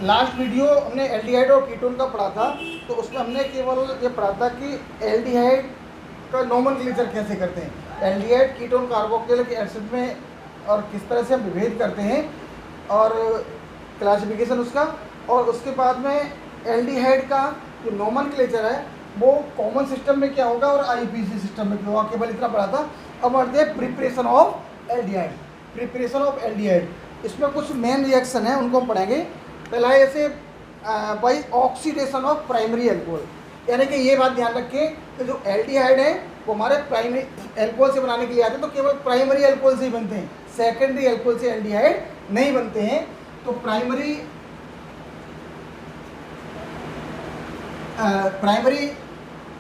Last video हमने aldehyde और ketone का पढ़ा था, तो उसमें हमने केवल ये पढ़ा था कि एल्डिहाइड का नोमेनक्लेचर कैसे करते हैं, एल्डिहाइड कीटोन कार्बोक्सिलिक एसिड में, और किस तरह से हम विभेद करते हैं और क्लासिफिकेशन उसका। और उसके बाद में एल्डिहाइड का जो नोमेनक्लेचर है वो कॉमन सिस्टम में क्या होगा और आईपीसी सिस्टम में क्या होगा, केवल इतना पढ़ा था। अब बढ़ते हैं preparation of aldehyde. Preparation of aldehyde, इसमें कुछ मेन रिएक्शन है उनको हम पढ़ेंगे। पहला है जैसे by oxidation of primary alcohol, यानी कि ये बात ध्यान रखें कि जो एल्डिहाइड है वो हमारे प्राइमरी एल्कोहल से बनाने के लिए आते हैं, तो केवल प्राइमरी एल्कोहल से ही बनते हैं, सेकेंडरी एल्कोहल से एल्डिहाइड नहीं बनते हैं। तो प्राइमरी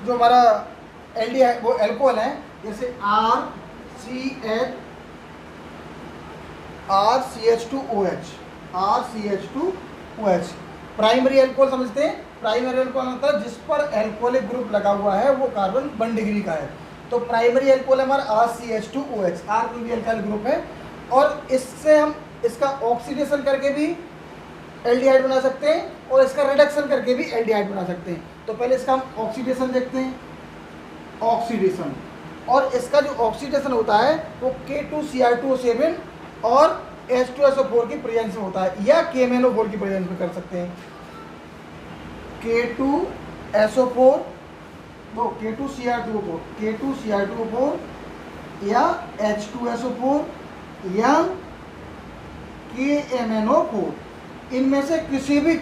जो हमारा एल्डिहाइड वो एल्कोहल है, जैसे RCH2OH, प्राइमरी एल्कोहल समझते हैं। प्राइमरी एल्कोहल होता है जिस पर एल्कोहलिक ग्रुप लगा हुआ है वो कार्बन 1 डिग्री का है, तो प्राइमरी एल्कोहल हमारा RCH2OH, R कोई भी एल्काइल ग्रुप है। और इससे हम इसका ऑक्सीडेशन करके भी एल्डिहाइड बना सकते हैं और इसका रिडक्शन करके भी एल्डिहाइड बना सकते हैं। तो पहले इसका हम ऑक्सीडेशन देखते हैं, ऑक्सीडेशन। और इसका जो ऑक्सीडेशन होता है वो K2Cr2O7 और H2SO4 की प्रेजेंस में होता है, या KMnO4 की प्रेजेंस में कर सकते हैं। K2SO4 वो K2Cr2O4 या H2SO4 या KMnO4, इनमें से किसी भी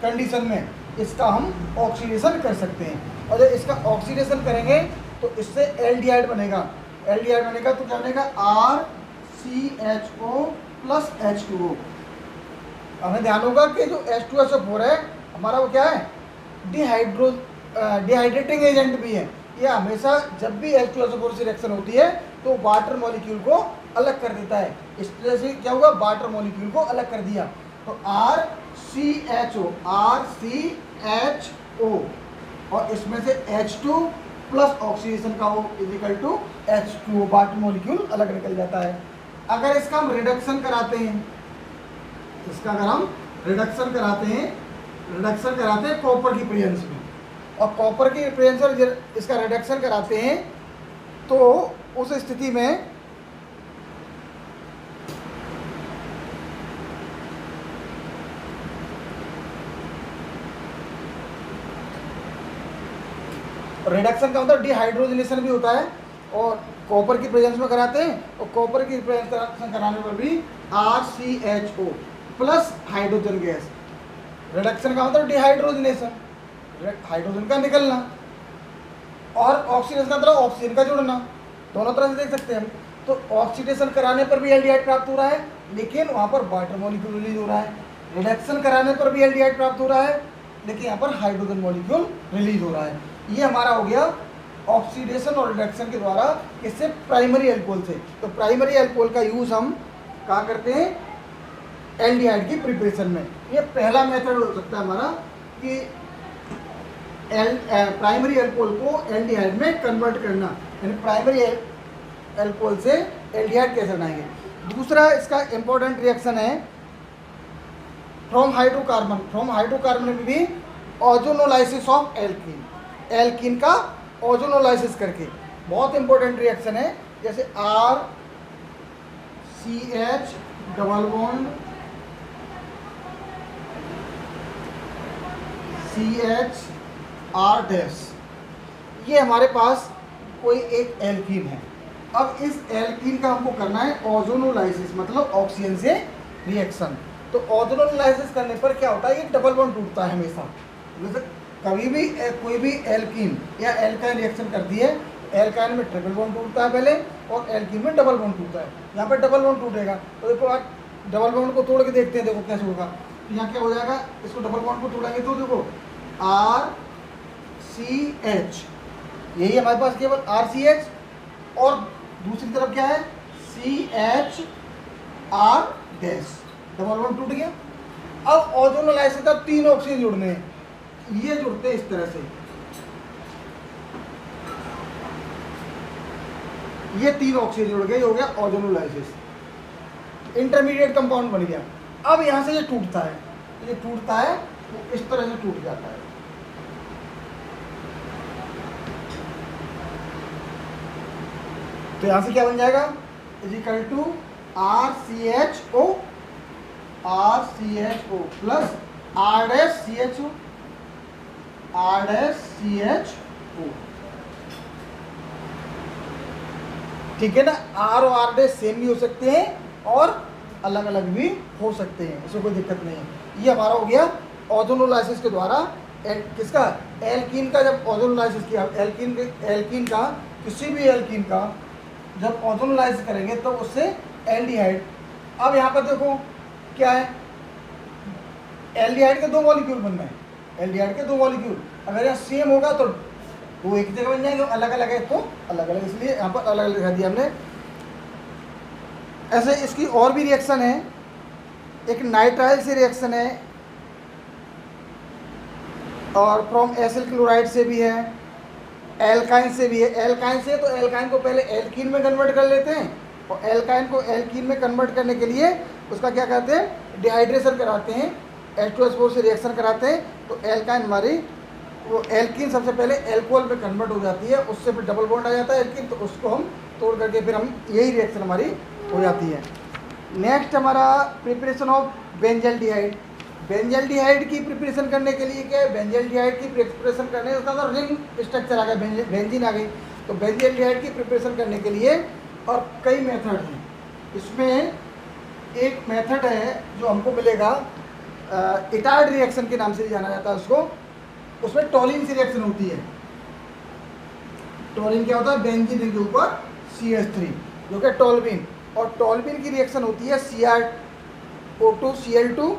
कंडीशन में इसका हम ऑक्सीडेशन कर सकते हैं। और जब इसका ऑक्सीडेशन करेंगे तो इससे एल्डिहाइड बनेगा। एल्डिहाइड बनेगा तो क्या बनेगा, RCHO + H2O। हमें ध्यान होगा कि जो H2SO4 है हमारा वो क्या है, डिहाइड्रेटिंग एजेंट भी है। ये हमेशा जब भी H2SO4 से रिएक्शन होती है तो वाटर मॉलिक्यूल को अलग कर देता है। इस तरह से क्या होगा, वाटर मॉलिक्यूल को अलग कर दिया, तो RCHO और इसमें से H2 प्लस ऑक्सीडेशन का हो is equal to H2O, water molecule अलग निकल जाता है। अगर इसका हम रिडक्शन कराते हैं, इसका अगर हम रिडक्शन कराते हैं कॉपर की प्रेजेंस में, और कॉपर की प्रेजेंस में इसका रिडक्शन कराते हैं तो उस स्थिति में रिडक्शन का मतलब डिहाइड्रोजनेशन भी होता है, और कॉपर की प्रेजेंस में कराते हैं, और कॉपर की प्रेजेंस कराने पर भी RCHO plus hydrogen gas. Reduction का मतलब डिहाइड्रोजनेशन, हाइड्रोजन का निकलना, और ऑक्सीडेशन का मतलब ऑक्सीजन का जुड़ना। दोनों तरह से देख सकते हैं हम। तो ऑक्सीडेशन कराने पर भी एल्डिहाइड प्राप्त हो रहा है, लेकिन वहाँ पर वाटर मॉलिक्यूल रिलीज हो रहा है। रिडक्शन कराने पर भी एल्डिहाइड प्राप्त हो रहा है, लेकिन यहाँ पर हाइड्रोजन मॉलिक्यूल रिलीज हो रहा है। ये हमारा हो गया ऑक्सीडेशन और रिडक्शन के द्वारा, इससे प्राइमरी एल्कोहल से। तो प्राइमरी एल्कोहल का यूज़ हम कहाँ करते हैं, एल्डिहाइड की प्रिपरेशन में। ये पहला मेथड हो सकता है हमारा कि प्राइमरी एल्कोहल को एल्डिहाइड में कन्वर्ट करना, यानी प्राइमरी एल्कोहल से एल्डिहाइड कैसे बनाएंगे। दूसरा इसका इंपॉर्टेंट रिएक्शन है फ्रॉम हाइड्रोकार्बन में भी ओजोनोलाइसिस ऑफ एल्कीन का ओजोनोलाइसिस करके, बहुत इंपॉर्टेंट रिएक्शन है। जैसे RCH डबल बॉन्ड CHR-, ये हमारे पास कोई एक एल्कीन है। अब इस एल्कीन का हमको करना है ओजोनोलाइसिस, मतलब ऑक्सीजन से रिएक्शन। तो ओजोनोलाइसिस करने पर क्या होता है, ये डबल बॉन्ड टूटता है हमेशा। जैसे कभी भी कोई भी एल्कीन या एल्काइन रिएक्शन करती है, एल्काइन में ट्रिपल बॉन्ड टूटता है पहले, और एल्कीन में डबल बॉन्ड टूटता है। यहाँ पर डबल बॉन्ड टूटेगा, तो देखो आप डबल बॉन्ड को तोड़ के देखते हैं, देखो कैसे होगा। तो यहाँ क्या हो जाएगा, इसको डबल बॉन्ड को तोड़ेंगे तो देखो RCH, यही हमारे पास केवल RCH, और दूसरी तरफ क्या है CHR-, डबल बॉन्ड टूट गया। अब ओजोनोलाइसिस का 3 ऑक्सीजन जुड़ने हैं, ये जुड़ते हैं इस तरह से, ये 3 ऑक्सीजन जुड़ गए, हो गया ओजोनोलाइसिस, इंटरमीडिएट कंपाउंड बन गया। अब यहाँ से ये टूटता है, तो ये टूटता है वो इस तरह से टूट जाता है। तो यहां से क्या बन जाएगा, is equal to RCHO plus R-CHO। ठीक है ना। R और R डैश सेम भी हो सकते हैं और अलग अलग भी हो सकते हैं, इसमें कोई दिक्कत नहीं है। ये हमारा हो गया ओजोनोलाइसिस के द्वारा किसका, एल्कीन का। जब ओजोनोलाइसिस किया एल्कीन का, किसी भी एल्कीन का जब ओजोनोलाइज करेंगे तो उससे एल्डिहाइड। अब यहाँ पर देखो क्या है, एल्डिहाइड के 2 मॉलिक्यूल बन रहे हैं, एल्डिहाइड के 2 मॉलिक्यूल। अगर यहाँ सेम होगा तो वो एक जगह बन जाएंगे, अलग अलग है तो अलग अलग, इसलिए यहाँ पर अलग अलग दिखा दिया हमने। ऐसे इसकी और भी रिएक्शन है, एक नाइट्राइल से रिएक्शन है और फ्रॉम एसिल क्लोराइड से भी है, एल्काइन से भी है। एल्काइन से तो एल्काइन को पहले एल्कीन में कन्वर्ट कर लेते हैं और एल्काइन को एल्कीन में कन्वर्ट करने के लिए उसका क्या कहते हैं, डिहाइड्रेशन कराते हैं, H2SO4 से रिएक्शन कराते हैं। तो एल्काइन हमारी वो एल्कीन सबसे पहले एल्कोहल में कन्वर्ट हो जाती है, उससे फिर डबल बॉन्ड आ जाता है एल्कीन, तो उसको हम तोड़ करके फिर हम यही रिएक्शन हमारी हो जाती है। नेक्स्ट हमारा प्रिपरेशन ऑफ बेंजल्डिहाइड। बेंजल्डिहाइड की प्रिपरेशन करने के लिए क्या है, बेंजल्डिहाइड की प्रिपरेशन करने उसका तो रिंग स्ट्रक्चर आ गया, बेंजीन आ गई। तो बेंजल्डिहाइड की प्रिपरेशन करने के लिए और कई मेथड हैं। इसमें एक मेथड है जो हमको मिलेगा, इटार्ड रिएक्शन के नाम से भी जाना जाता है उसको। उसमें टोलिन से रिएक्शन होती है। टोलिन क्या होता है, बेंजीन रिंग के ऊपर CH3 जो कि टोल्बिन, और टोल्बिन की रिएक्शन होती है CrO2Cl2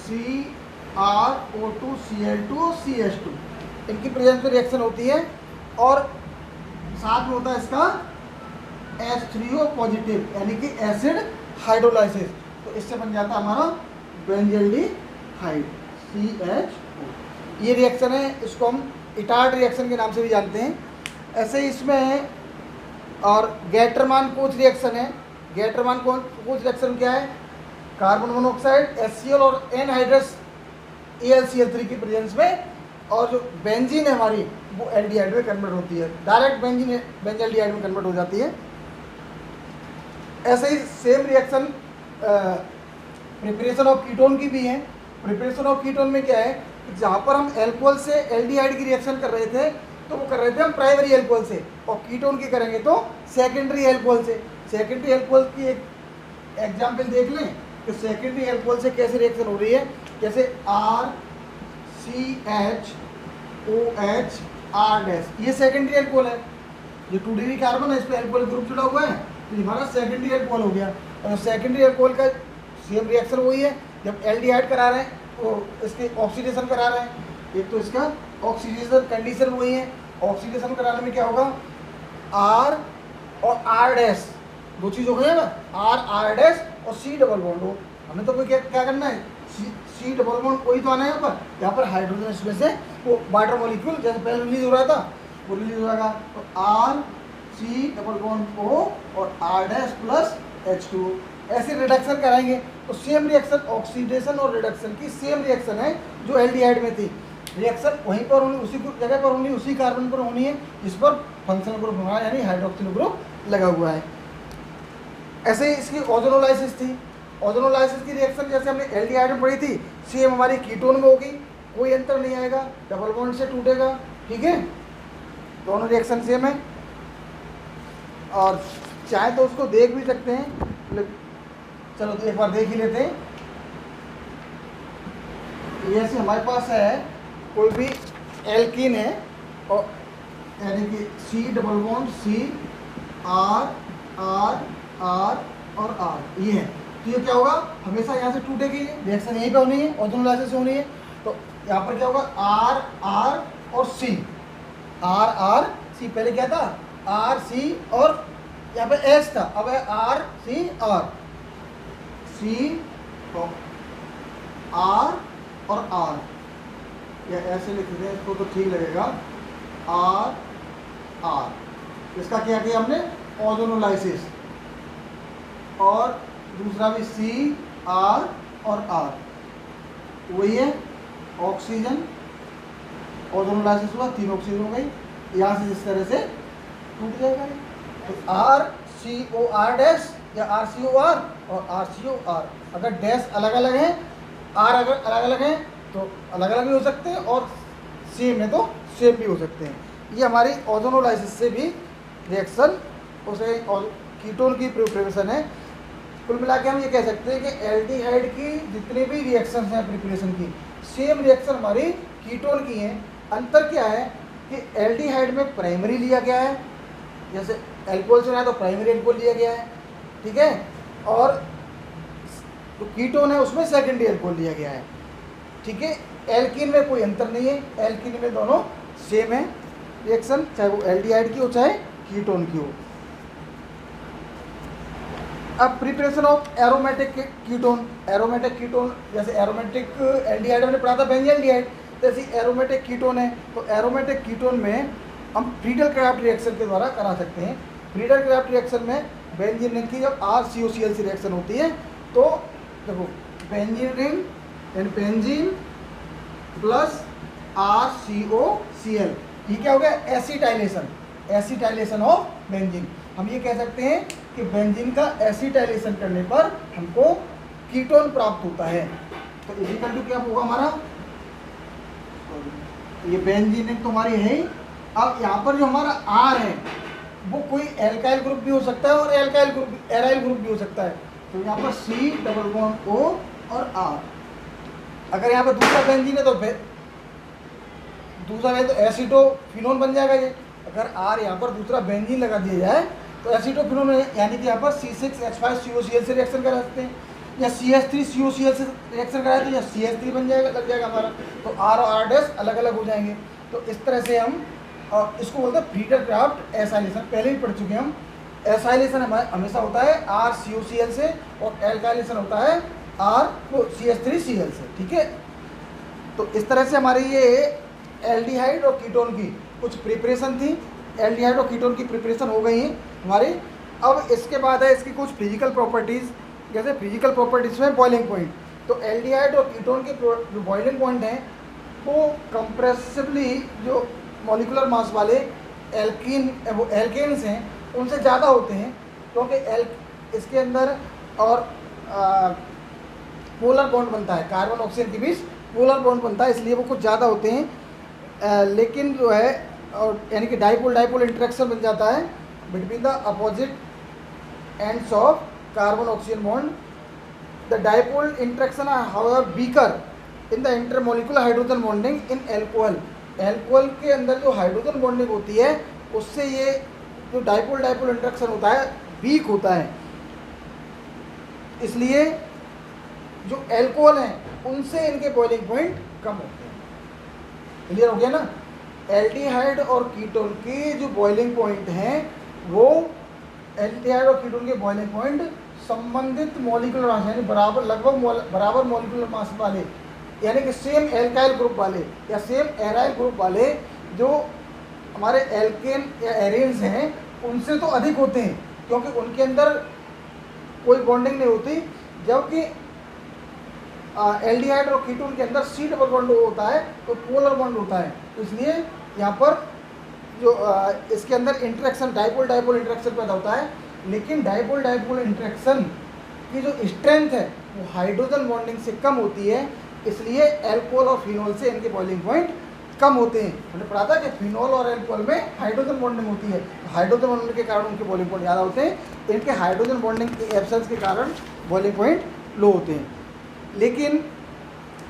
CrO2Cl2 CH2, इनकी प्रेजेंस में रिएक्शन होती है। और साथ में होता है इसका H3O पॉजिटिव यानी कि एसिड हाइड्रोलाइसिस। तो इससे बन जाता है हमारा बेंजल्डिहाइड CHO। ये रिएक्शन है, इसको हम इटार्ड रिएक्शन के नाम से भी जानते हैं। ऐसे ही इसमें और गैटरमान कोच रिएक्शन है। गैटरमान कोच रिएक्शन क्या है, कार्बन मोनोऑक्साइड HCl और एनहाइड्रस AlCl3 की प्रेजेंस में, और जो बेंजीन है हमारी वो एल्डिहाइड में कन्वर्ट होती है, डायरेक्ट बेंजल्डिहाइड में कन्वर्ट हो जाती है। ऐसे ही same reaction preparation of ketone की भी है। प्रिपरेशन ऑफ कीटोन में क्या है, जहाँ पर हम एल्कोहल से एल्डिहाइड की रिएक्शन कर रहे थे तो वो कर रहे थे हम प्राइमरी एल्कोहल से, और कीटोन की करेंगे तो सेकेंडरी एल्कोहल से। सेकेंडरी एल्कोहल की एक एग्जाम्पल देख लें कि सेकेंडरी एल्कोहल से कैसे रिएक्शन हो रही है। जैसे RCHOH R-, ये सेकेंडरी एल्कोहल है, ये 2D कार्बन है, इस पर एल्कोहल ग्रुप जुड़ा हुआ है, तो हमारा सेकेंडरी एल्कोहल हो गया। और सेकेंडरी एल्कोहल का सेम रिएक्शन वही है, जब एल्डिहाइड करा रहे हैं तो इसके ऑक्सीडेशन करा रहे हैं, एक तो इसका ऑक्सीडेशन कंडीशन वही है। ऑक्सीडेशन कराने में क्या होगा, R और R-, 2 चीज़ हो गई है ना, R और C डबल बॉन्ड हो। हमें तो कोई क्या करना है, C डबल बॉन्ड कोई तो आना है यहाँ पर हाइड्रोजन, इसमें से वो वाटर मॉलिक्यूल जैसे पहले रिलीज हो रहा था वो रिलीज हो जाएगा। तो RC डबल बॉन्ड O और R- प्लस H2 ऐसे रिडक्शन कराएंगे। तो सेम रिएक्शन, ऑक्सीडेशन और रिडक्शन की सेम रिएक्शन है जो एल्डिहाइड में थी। रिएक्शन वहीं पर होनी, उसी जगह पर होनी, उसी कार्बन पर होनी है जिस पर फंक्शनल ग्रुप हमारा यानी हाइड्रोक्सिल ग्रुप लगा हुआ है। ऐसे ही इसकी ओजोनोलाइसिस थी। ओजोनोलाइसिस की रिएक्शन जैसे हमने एल्डिहाइड में पढ़ी थी, सेम हमारी कीटोन में होगी, कोई अंतर नहीं आएगा, डबल बॉन्ड से टूटेगा। ठीक है, दोनों रिएक्शन सेम है। और चाहे तो उसको देख भी सकते हैं, चलो तो एक बार देख ही लेते हैं। जैसे हमारे पास है कोई भी एल्कीन है और यानी कि C double bond C R R R और R, ये है, तो ये क्या होगा, हमेशा यहाँ से टूटेगी, रिएक्शन यहीं पे होनी है, ओजोनोलाइसिस होनी है। तो यहाँ पर क्या होगा, R R और C, R R C, पहले क्या था R C और यहाँ पे S था, अब है R C R, C R और R, या ऐसे लिख दें इसको तो ठीक लगेगा, R R। इसका क्या किया हमने, ओजोनोलाइसिस। और दूसरा भी C R और R, वही है ऑक्सीजन, ओजोन लाइसिस हुआ, 3 ऑक्सीजन हो गई, यहाँ से इस तरह से टूट जाएगा। तो RCOR डैश या RCOR और RCOR, अगर डैश अलग अलग है, R अगर अलग अलग है तो अलग अलग भी हो सकते हैं, और सेम है तो सेम भी हो सकते हैं। ये हमारी ओजोनोलाइसिस से भी रिएक्शन उसे कीटोन की प्रिपरेशन है। कुल मिला के हम ये कह सकते हैं कि एल्डिहाइड की जितने भी रिएक्शन हैं प्रिपरेशन की, सेम रिएक्शन हमारी कीटोन की हैं। अंतर क्या है कि एल्डिहाइड में प्राइमरी लिया गया है, जैसे एल्कोहल से है तो प्राइमरी एल्कोहल लिया गया है, ठीक है, और जो कीटोन है उसमें सेकेंडरी एल्कोहल लिया गया है, ठीक है। एल्कीन में कोई अंतर नहीं है, एल्कीन में दोनों सेम है रिएक्शन, चाहे वो एल्डिहाइड की हो चाहे कीटोन की हो। अब preparation of aromatic ketone, aromatic ketone जैसे एरोमेटिक एल्डिहाइड हमने पढ़ा था बेंजील्डिहाइड, जैसे एरोमेटिक कीटोन है, तो एरोमेटिक कीटोन में हम फ्रीडल क्राफ्ट रिएक्शन के द्वारा करा सकते हैं। फ्रीडल क्राफ्ट रिएक्शन में बेंजीन रिंग की जब RCOCl से रिएक्शन होती है तो देखो बेंजीन रिंग यानी बेंजीन प्लस RCOCl, ये क्या हो गया एसिटाइलेशन, एसिटाइलेशन ऑफ बेंजीन। हम ये कह सकते हैं कि बेंजीन का एसिटाइलेशन करने पर हमको कीटोन प्राप्त होता है। तो इजिकल टू क्या होगा हमारा, ये बेंजीन तो हमारी है ही। अब यहाँ पर जो हमारा R है वो कोई एल्काइल ग्रुप भी हो सकता है और एल्काइल ग्रुप एराइल ग्रुप भी हो सकता है। तो यहाँ पर C डबल बॉन्ड O और R। अगर यहाँ पर दूसरा बेंजीन है तो दूसरा है तो एसिटोफिनोन बन जाएगा ये। अगर R यहाँ पर दूसरा बेंजीन लगा दिया जाए तो एसिटोफिनोन यानी कि यहाँ पर C6H5COCl से रिएक्शन करा सकते हैं, या CH3COCl से रिएक्शन कराए तो या CH3 बन जाएगा, लग जाएगा हमारा। तो R और R डैश अलग अलग हो जाएंगे। तो इस तरह से हम इसको बोलते हैं फ्रीडल क्राफ्ट एसाइलेशन, पहले ही पढ़ चुके हैं हम। एसाइलेशन हमेशा होता है RCOCl से और एल्काइलेशन होता है CH3Cl से, ठीक है। तो इस तरह से हमारी ये एल्डिहाइड और कीटोन की कुछ प्रिपरेशन थी। एल्डिहाइड और कीटोन की प्रिपरेशन हो गई है हमारी। अब इसके बाद है इसकी कुछ फिजिकल प्रॉपर्टीज़, जैसे फिजिकल प्रॉपर्टीज़ में बॉइलिंग पॉइंट। तो एल्डिहाइड और कीटोन के जो बॉइलिंग पॉइंट हैं वो कंप्रेसिवली जो मॉलिकुलर मास वाले एल्केन्स हैं उनसे ज़्यादा होते हैं, क्योंकि इसके अंदर और पोलर बॉन्ड बनता है, कार्बन ऑक्सीजन के बीच पोलर बॉन्ड बनता है, इसलिए वो कुछ ज़्यादा होते हैं। लेकिन जो है और यानी कि डाइपोल डाइपोल इंटरेक्शन बन जाता है between the opposite ends of carbon oxygen bond. The dipole interaction are however weaker in the intermolecular hydrogen bonding in alcohol. Alcohol के अंदर जो हाइड्रोजन बॉन्डिंग होती है उससे ये जो डाइपोल डाइपोल इंटरेक्शन होता है वीक होता है, इसलिए जो एल्कोहल हैं उनसे इनके बॉइलिंग पॉइंट कम होते हैं। क्लियर हो गया ना। एल्डिहाइड और कीटोन के जो बॉइलिंग पॉइंट हैं वो एल्डिहाइड और कीटोन के बॉइलिंग पॉइंट संबंधित मॉलिक्यूलर मास यानी बराबर लगभग बराबर मॉलिक्यूलर मास वाले, यानी कि सेम एल्काइल ग्रुप वाले या सेम एराइल ग्रुप वाले जो हमारे एल्केन या एरेन्स हैं उनसे तो अधिक होते हैं, क्योंकि उनके अंदर कोई बॉन्डिंग नहीं होती। जबकि एल्डिहाइड और कीटोन के अंदर C डबल बॉन्ड होता है तो पोलर बॉन्ड होता है, तो इसलिए यहाँ पर जो इसके अंदर इंटरेक्शन डाइपोल डाइपोल इंटरेक्शन पैदा होता है। लेकिन डाइपोल डाइपोल इंटरेक्शन की जो स्ट्रेंथ है वो हाइड्रोजन बॉन्डिंग से कम होती है, इसलिए एल्कोहल और फिनोल से इनके बॉइलिंग पॉइंट कम होते हैं। हमने पढ़ा था कि फिनोल और एल्कोहल में हाइड्रोजन बॉन्डिंग होती है, हाइड्रोजन बॉन्डिंग के कारण उनके बॉइलिंग पॉइंट ज़्यादा होते हैं, इनके हाइड्रोजन बॉन्डिंग के एब्सेंस के कारण बॉइलिंग पॉइंट लो होते हैं। लेकिन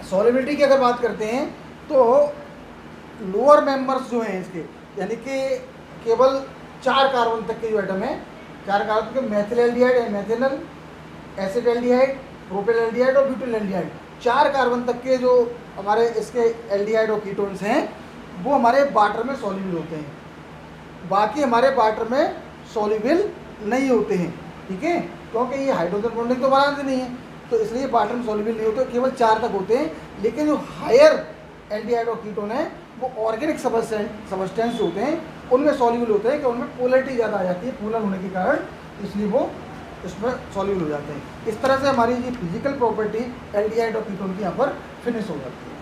सॉल्युबिलिटी की अगर बात करते हैं तो लोअर मेंबर्स जो हैं इसके, यानी कि केवल 4 कार्बन तक के जो एटम है, 4 कार्बन के मेथिल एल्डिहाइड या मेथिनल, एसिड एल्डिहाइड, प्रोपेल एल्डिहाइड और ब्यूटिल एल्डिहाइड, 4 कार्बन तक के जो हमारे इसके एल्डिहाइड और कीटोन्स हैं वो हमारे वाटर में सॉल्युबल होते हैं। बाकी हमारे वाटर में सॉल्युबल नहीं होते हैं, ठीक है, क्योंकि ये हाइड्रोजन बॉन्डिंग तो बनाते नहीं है, तो इसलिए वाटर में सॉल्युबल नहीं होते, केवल 4 तक होते हैं। लेकिन जो हायर एल्डिहाइड और कीटोन है वो ऑर्गेनिक सबस्टेंस होते हैं, उनमें सॉल्युबल होते हैं कि उनमें पोलरिटी ज़्यादा आ जाती है, पोलर होने के कारण, इसलिए वो इसमें सॉल्यूबल हो जाते हैं। इस तरह से हमारी ये फिजिकल प्रॉपर्टी एल्डिहाइड और कीटोन की यहाँ पर फिनिश हो जाती है।